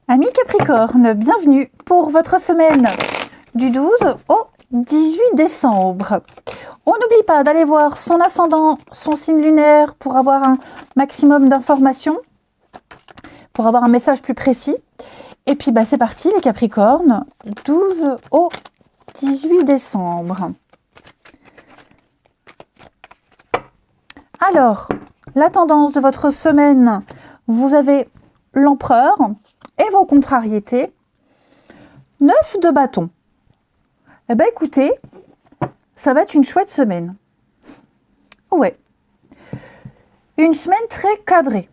Amis Capricorne, bienvenue pour votre semaine du 12 au 18 décembre. On n'oublie pas d'aller voir son ascendant, son signe lunaire pour avoir un maximum d'informations, pour avoir un message plus précis. Et puis c'est parti les Capricornes, 12 au 18 décembre. Alors, la tendance de votre semaine, vous avez l'empereur et vos contrariétés. 9 de bâton. Eh bien écoutez, ça va être une chouette semaine. Ouais. Une semaine très cadrée.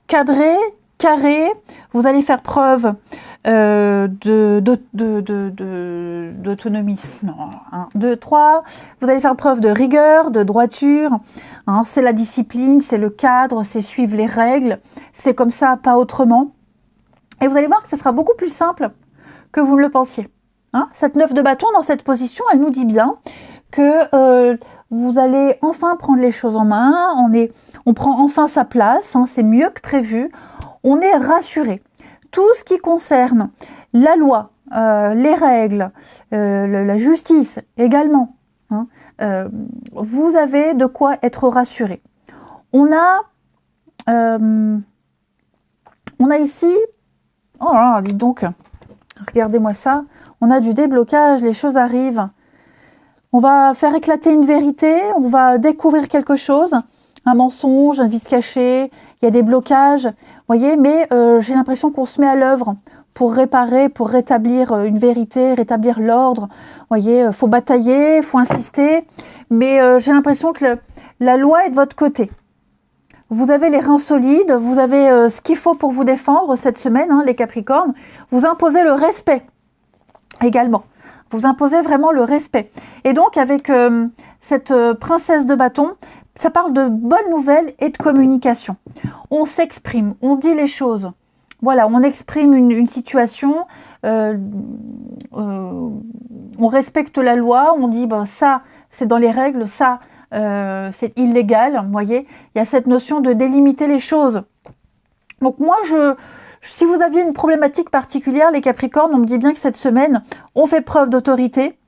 Cadrée, carrée. Vous allez faire preuve d'autonomie. 1, 2, 3. Vous allez faire preuve de rigueur, de droiture. Hein, c'est la discipline, c'est le cadre, c'est suivre les règles. C'est comme ça, pas autrement. Et vous allez voir que ce sera beaucoup plus simple que vous ne le pensiez. Hein, cette 9 de bâton, dans cette position, elle nous dit bien que vous allez enfin prendre les choses en main, on prend enfin sa place, hein, c'est mieux que prévu, on est rassuré. Tout ce qui concerne la loi, les règles, la justice également, hein, vous avez de quoi être rassuré. On a ici... Oh là, dites donc, regardez-moi ça. On a du déblocage, les choses arrivent. On va faire éclater une vérité, on va découvrir quelque chose, un mensonge, un vice caché, il y a des blocages, vous voyez, mais j'ai l'impression qu'on se met à l'œuvre pour réparer, pour rétablir une vérité, rétablir l'ordre. Vous voyez, faut batailler, faut insister, mais j'ai l'impression que la loi est de votre côté. Vous avez les reins solides, vous avez ce qu'il faut pour vous défendre cette semaine, hein, les Capricornes. Vous imposez le respect également. Vous imposez vraiment le respect. Et donc, avec cette princesse de bâton, ça parle de bonnes nouvelles et de communication. On s'exprime, on dit les choses. Voilà, on exprime une situation, on respecte la loi, on dit ça, c'est dans les règles, ça... c'est illégal, vous voyez, il y a cette notion de délimiter les choses. Donc moi, si vous aviez une problématique particulière, les Capricornes, on me dit bien que cette semaine, on fait preuve d'autorité,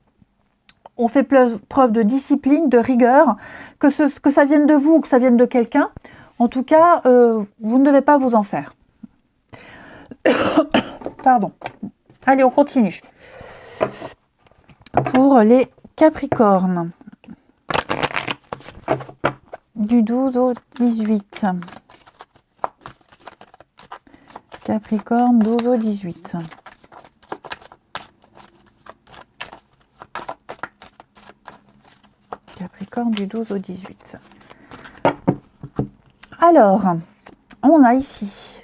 on fait preuve de discipline, de rigueur, que ça vienne de vous ou que ça vienne de quelqu'un, en tout cas, vous ne devez pas vous en faire. Pardon. Allez, on continue. Pour les Capricornes. Du 12 au 18. Capricorne, 12 au 18. Capricorne, du 12 au 18. Alors, on a ici...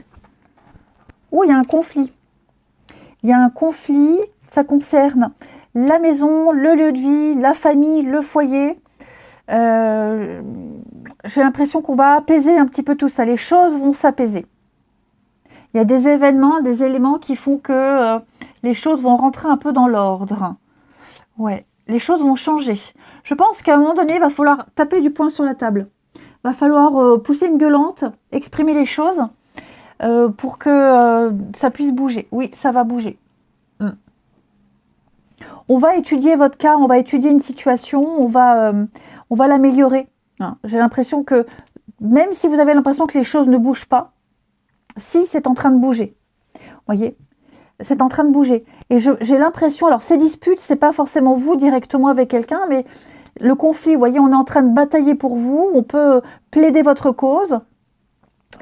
Oh, il y a un conflit. Il y a un conflit, ça concerne la maison, le lieu de vie, la famille, le foyer... j'ai l'impression qu'on va apaiser un petit peu tout ça. Les choses vont s'apaiser. Il y a des événements, des éléments qui font que les choses vont rentrer un peu dans l'ordre. Ouais, les choses vont changer. Je pense qu'à un moment donné, il va falloir taper du poing sur la table. Il va falloir pousser une gueulante, exprimer les choses pour que ça puisse bouger. Oui, ça va bouger. On va étudier votre cas, on va étudier une situation, on va l'améliorer. J'ai l'impression que, même si vous avez l'impression que les choses ne bougent pas, si, c'est en train de bouger. Vous voyez, c'est en train de bouger. Et j'ai l'impression, alors ces disputes, c'est pas forcément vous directement avec quelqu'un, mais le conflit, vous voyez, on est en train de batailler pour vous, on peut plaider votre cause,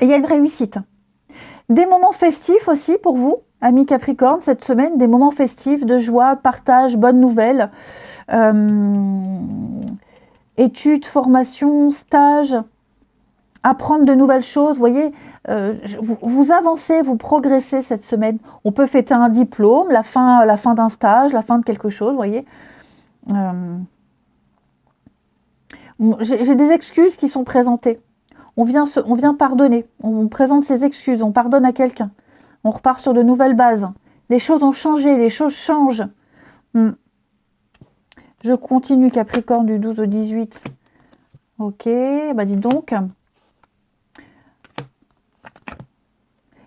et il y a une réussite. Des moments festifs aussi pour vous, amis Capricorne, cette semaine, des moments festifs de joie, partage, bonnes nouvelles, études, formations, stages, apprendre de nouvelles choses, vous voyez, vous avancez, vous progressez cette semaine. On peut fêter un diplôme, la fin d'un stage, la fin de quelque chose, vous voyez. J'ai des excuses qui sont présentées. On vient pardonner, on présente ses excuses, on pardonne à quelqu'un. On repart sur de nouvelles bases. Les choses ont changé, les choses changent. Je continue Capricorne du 12 au 18. Ok, dis donc.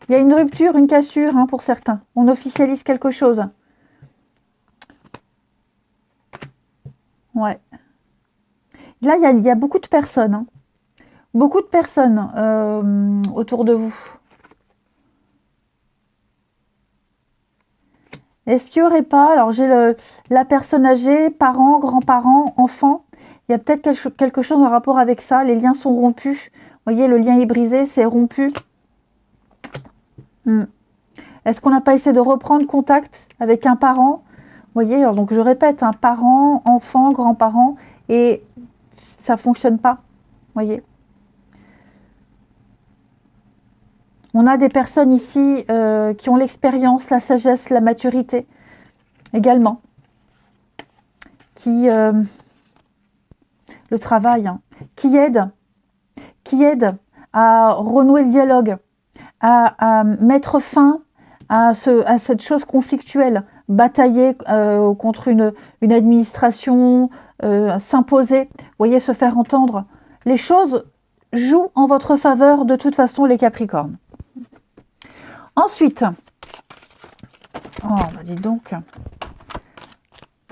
Il y a une rupture, une cassure hein, pour certains. On officialise quelque chose. Ouais. Là, il y a beaucoup de personnes. Hein. Beaucoup de personnes autour de vous. Est-ce qu'il n'y aurait pas, alors j'ai la personne âgée, parents, grands-parents, enfants, il y a peut-être quelque chose en rapport avec ça, les liens sont rompus. Vous voyez, le lien est brisé, c'est rompu. Est-ce qu'on n'a pas essayé de reprendre contact avec un parent? Vous voyez, alors donc je répète, un parent, enfant, grands-parents, et ça ne fonctionne pas. Vous voyez. On a des personnes ici qui ont l'expérience, la sagesse, la maturité également. Qui, le travail, hein, qui aident à renouer le dialogue, à mettre fin à cette chose conflictuelle, batailler contre une administration, s'imposer, vous voyez, se faire entendre. Les choses jouent en votre faveur de toute façon, les Capricornes. Ensuite, oh, bah dis donc,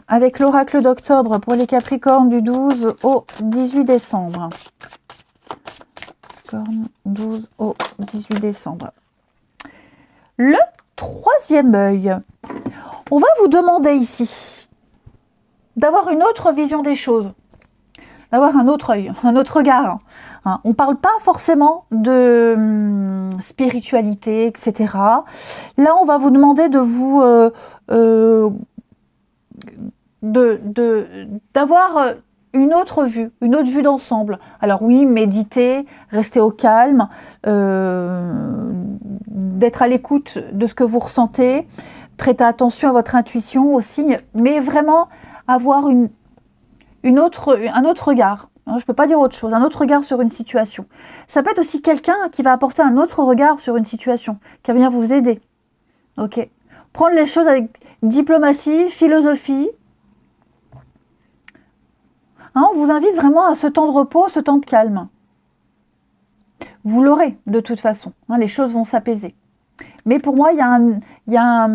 avec l'oracle d'octobre pour les Capricornes du 12 au 18 décembre. Capricorne, 12 au 18 décembre. Le troisième œil. On va vous demander ici d'avoir une autre vision des choses, d'avoir un autre œil, un autre regard. Hein. On ne parle pas forcément de spiritualité, etc. Là, on va vous demander de vous d'avoir une autre vue d'ensemble. Alors oui, méditer, rester au calme, d'être à l'écoute de ce que vous ressentez, prêter attention à votre intuition, aux signes, mais vraiment avoir un autre regard. Je ne peux pas dire autre chose, un autre regard sur une situation. Ça peut être aussi quelqu'un qui va apporter un autre regard sur une situation, qui va venir vous aider. Ok. Prendre les choses avec diplomatie, philosophie. Hein, on vous invite vraiment à ce temps de repos, ce temps de calme. Vous l'aurez de toute façon. Hein, les choses vont s'apaiser. Mais pour moi, il y a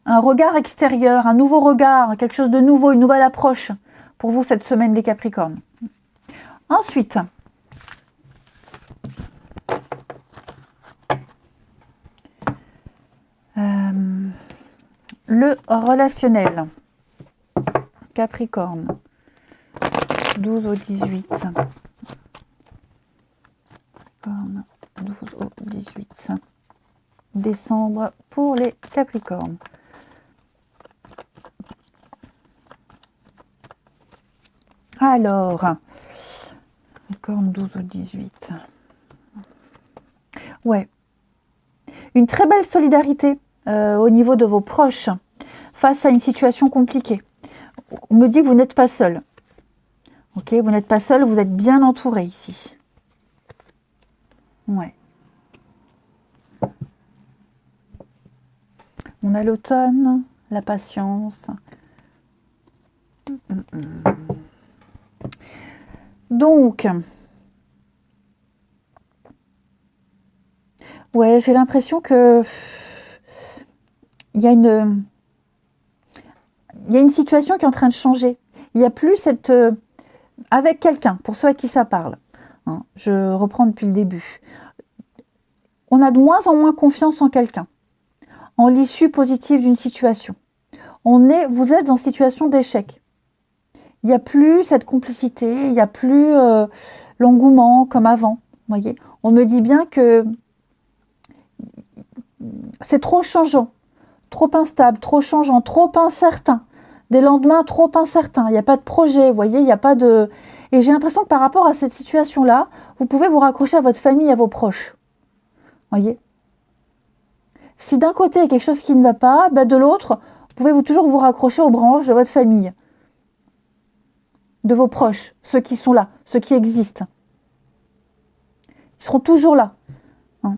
un regard extérieur, un nouveau regard, quelque chose de nouveau, une nouvelle approche pour vous cette semaine des Capricornes. Ensuite, le relationnel. Capricorne, 12 au 18. Capricorne, 12 au 18 décembre pour les Capricornes. Alors, Capricorne 12 au 18. Ouais. Une très belle solidarité au niveau de vos proches face à une situation compliquée. On me dit que vous n'êtes pas seul. Ok, vous n'êtes pas seul, vous êtes bien entouré ici. Ouais. On a l'automne, la patience. Donc, ouais, j'ai l'impression que il y a une situation qui est en train de changer. Il n'y a plus cette avec quelqu'un, pour ceux à qui ça parle. Hein, je reprends depuis le début. On a de moins en moins confiance en quelqu'un, en l'issue positive d'une situation. Vous êtes en situation d'échec. Il n'y a plus cette complicité, il n'y a plus l'engouement comme avant. Voyez, on me dit bien que c'est trop changeant, trop instable, trop changeant, trop incertain. Des lendemains trop incertains. Il n'y a pas de projet, vous voyez, il n'y a pas de... Et j'ai l'impression que par rapport à cette situation-là, vous pouvez vous raccrocher à votre famille, à vos proches. Voyez. Si d'un côté, il y a quelque chose qui ne va pas, de l'autre, vous pouvez toujours vous raccrocher aux branches de votre famille. De vos proches, ceux qui sont là, ceux qui existent. Ils seront toujours là. Hein.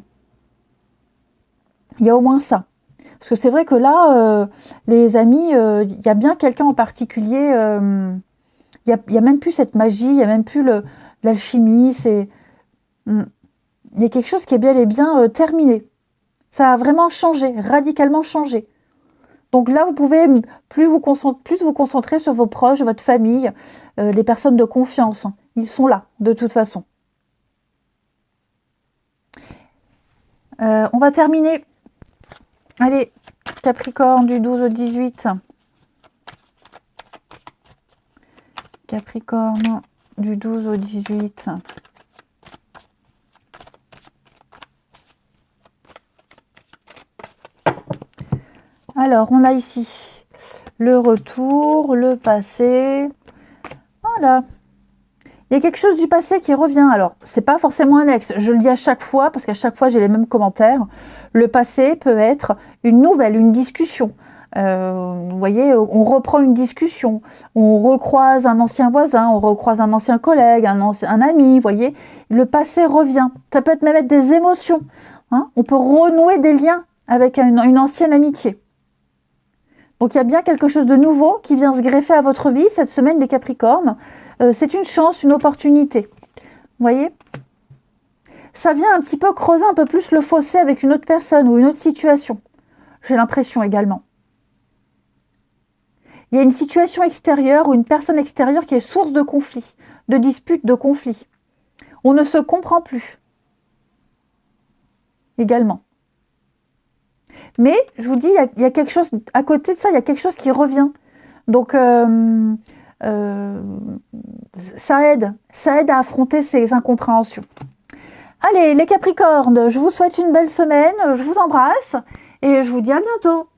Il y a au moins ça. Parce que c'est vrai que là, les amis, il y a bien quelqu'un en particulier, il y a même plus cette magie, il n'y a même plus l'alchimie, il y a quelque chose qui est bel et bien terminé. Ça a vraiment changé, radicalement changé. Donc là, vous pouvez plus vous concentrer sur vos proches, votre famille, les personnes de confiance. Ils sont là, de toute façon. On va terminer. Allez, Capricorne du 12 au 18. Capricorne du 12 au 18. Alors, on a ici le retour, le passé. Voilà. Il y a quelque chose du passé qui revient. Alors, c'est pas forcément un ex. Je le dis à chaque fois, parce qu'à chaque fois, j'ai les mêmes commentaires. Le passé peut être une nouvelle, une discussion. Vous voyez, on reprend une discussion. On recroise un ancien voisin, on recroise un ancien collègue, un ami, vous voyez. Le passé revient. Ça peut être même être des émotions. Hein. On peut renouer des liens avec une ancienne amitié. Donc, il y a bien quelque chose de nouveau qui vient se greffer à votre vie cette semaine, les Capricornes. C'est une chance, une opportunité. Vous voyez? Ça vient un petit peu creuser un peu plus le fossé avec une autre personne ou une autre situation. J'ai l'impression également. Il y a une situation extérieure ou une personne extérieure qui est source de conflit, de dispute, de conflit. On ne se comprend plus. Également. Mais, je vous dis, il y a quelque chose, à côté de ça, il y a quelque chose qui revient. Donc, ça aide à affronter ces incompréhensions. Allez, les Capricornes, je vous souhaite une belle semaine, je vous embrasse et je vous dis à bientôt.